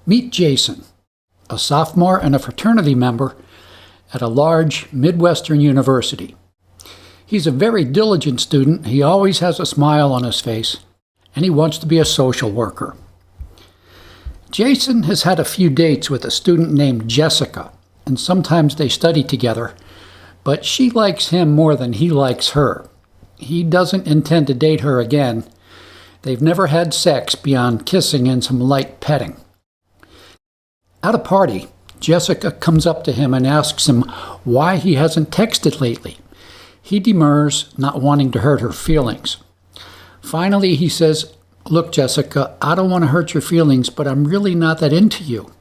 Meet Jason, a sophomore and a fraternity member at a large Midwestern university. He's a very diligent student, he always has a smile on his face, and he wants to be a social worker. Jason has had a few dates with a student named Jessica, and sometimes they study together, but she likes him more than he likes her. He doesn't intend to date her again. They've never had sex beyond kissing and some light petting. At a party, Jessica comes up to him and asks him why he hasn't texted lately. He demurs, not wanting to hurt her feelings. Finally, he says, "Look, Jessica, I don't want to hurt your feelings, but I'm really not that into you."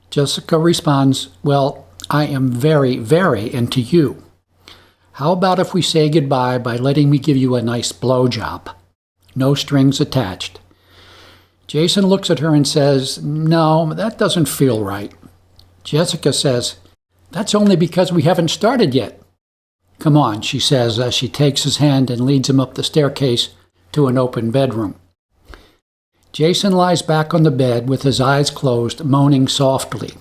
Jessica responds, "Well, I am very, very into you. How about if we say goodbye by letting me give you a nice blowjob? No strings attached." Jason looks at her and says, "No, that doesn't feel right." Jessica says, "That's only because we haven't started yet." "Come on," she says as she takes his hand and leads him up the staircase to an open bedroom. Jason lies back on the bed with his eyes closed, moaning softly.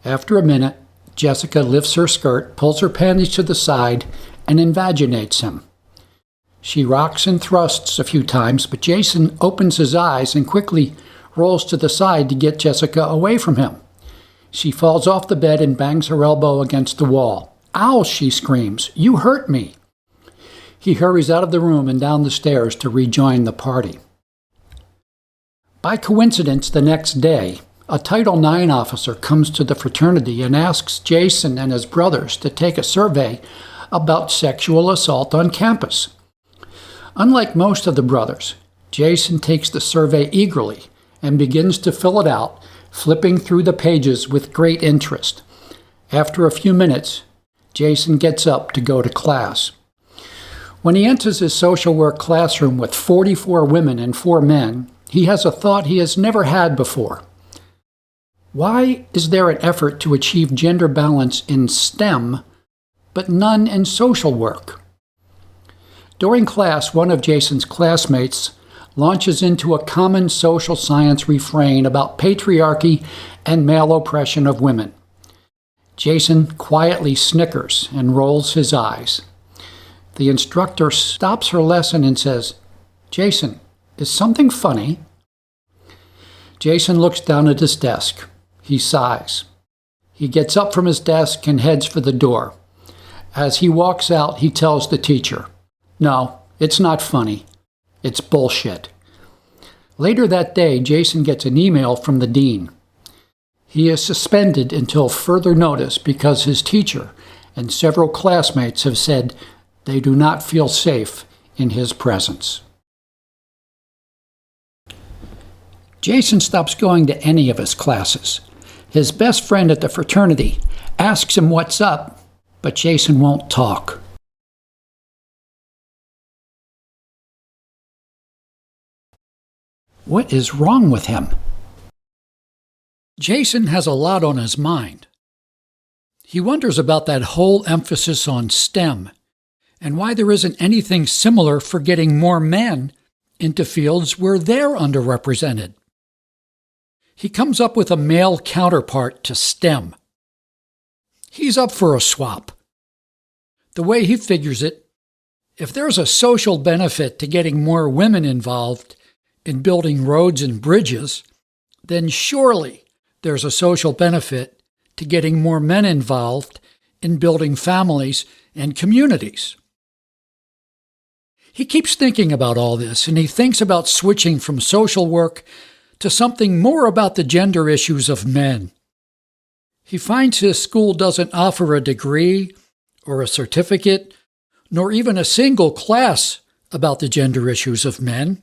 After a minute, Jessica lifts her skirt, pulls her panties to the side, and invaginates him. She rocks and thrusts a few times, but Jason opens his eyes and quickly rolls to the side to get Jessica away from him. She falls off the bed and bangs her elbow against the wall. "Ow!" she screams. "You hurt me!" He hurries out of the room and down the stairs to rejoin the party. By coincidence, the next day, a Title IX officer comes to the fraternity and asks Jason and his brothers to take a survey about sexual assault on campus. Unlike most of the brothers, Jason takes the survey eagerly and begins to fill it out, flipping through the pages with great interest. After a few minutes, Jason gets up to go to class. When he enters his social work classroom with 44 women and 4 men, he has a thought he has never had before. Why is there an effort to achieve gender balance in STEM, but none in social work? During class, one of Jason's classmates launches into a common social science refrain about patriarchy and male oppression of women. Jason quietly snickers and rolls his eyes. The instructor stops her lesson and says, "Jason, is something funny?" Jason looks down at his desk. He sighs. He gets up from his desk and heads for the door. As he walks out, he tells the teacher, "No, it's not funny. It's bullshit." Later that day, Jason gets an email from the dean. He is suspended until further notice because his teacher and several classmates have said they do not feel safe in his presence. Jason stops going to any of his classes. His best friend at the fraternity asks him what's up, but Jason won't talk. What is wrong with him? Jason has a lot on his mind. He wonders about that whole emphasis on STEM and why there isn't anything similar for getting more men into fields where they're underrepresented. He comes up with a male counterpart to STEM. He's up for a swap. The way he figures it, if there's a social benefit to getting more women involved in building roads and bridges, then surely there's a social benefit to getting more men involved in building families and communities. He keeps thinking about all this, and he thinks about switching from social work to something more about the gender issues of men. He finds his school doesn't offer a degree or a certificate, nor even a single class about the gender issues of men,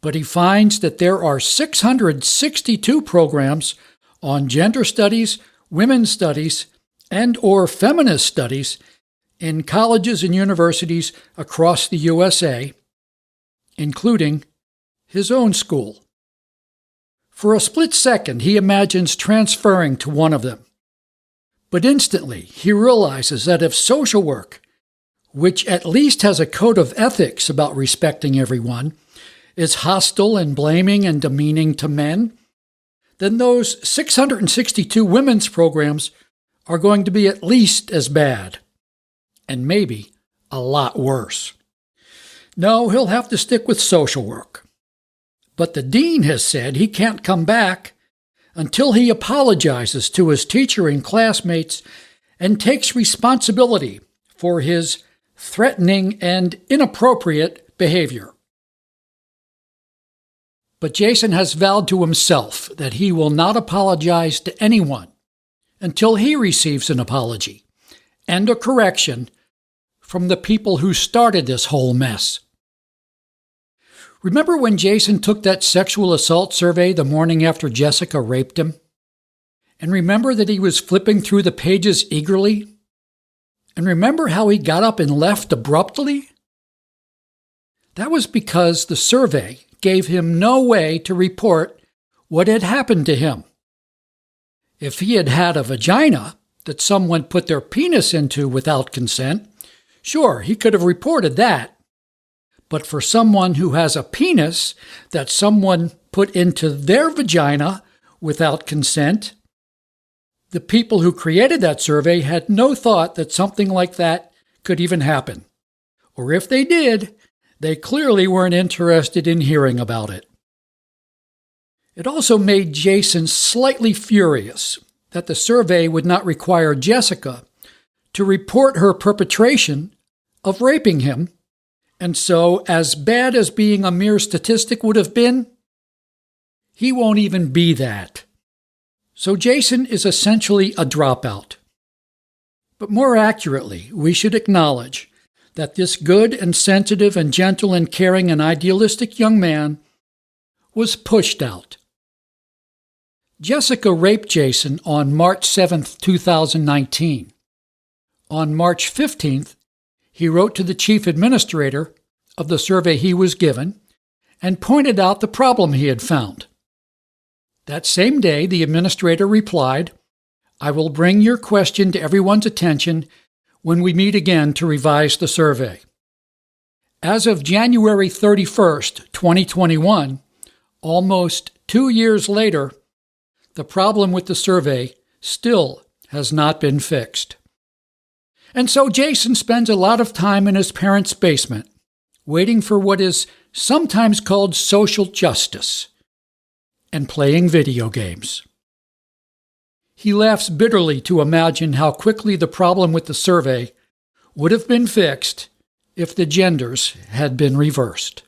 but he finds that there are 662 programs on gender studies, women's studies, and/or feminist studies in colleges and universities across the USA, including his own school. For a split second, he imagines transferring to one of them. But instantly, he realizes that if social work, which at least has a code of ethics about respecting everyone, is hostile and blaming and demeaning to men, then those 662 women's programs are going to be at least as bad, and maybe a lot worse. No, he'll have to stick with social work. But the dean has said he can't come back until he apologizes to his teacher and classmates and takes responsibility for his threatening and inappropriate behavior. But Jason has vowed to himself that he will not apologize to anyone until he receives an apology and a correction from the people who started this whole mess. Remember when Jason took that sexual assault survey the morning after Jessica raped him? And remember that he was flipping through the pages eagerly? And remember how he got up and left abruptly? That was because the survey gave him no way to report what had happened to him. If he had had a vagina that someone put their penis into without consent, sure, he could have reported that. But for someone who has a penis that someone put into their vagina without consent, the people who created that survey had no thought that something like that could even happen. Or if they did, they clearly weren't interested in hearing about it. It also made Jason slightly furious that the survey would not require Jessica to report her perpetration of raping him. And so, as bad as being a mere statistic would have been, he won't even be that. So Jason is essentially a dropout. But more accurately, we should acknowledge that this good and sensitive and gentle and caring and idealistic young man was pushed out. Jessica raped Jason on March 7th, 2019. On March 15th, he wrote to the chief administrator of the survey he was given and pointed out the problem he had found. That same day, the administrator replied, "I will bring your question to everyone's attention when we meet again to revise the survey." As of January 31st, 2021, almost 2 years later, the problem with the survey still has not been fixed. And so Jason spends a lot of time in his parents' basement, waiting for what is sometimes called social justice, and playing video games. He laughs bitterly to imagine how quickly the problem with the survey would have been fixed if the genders had been reversed.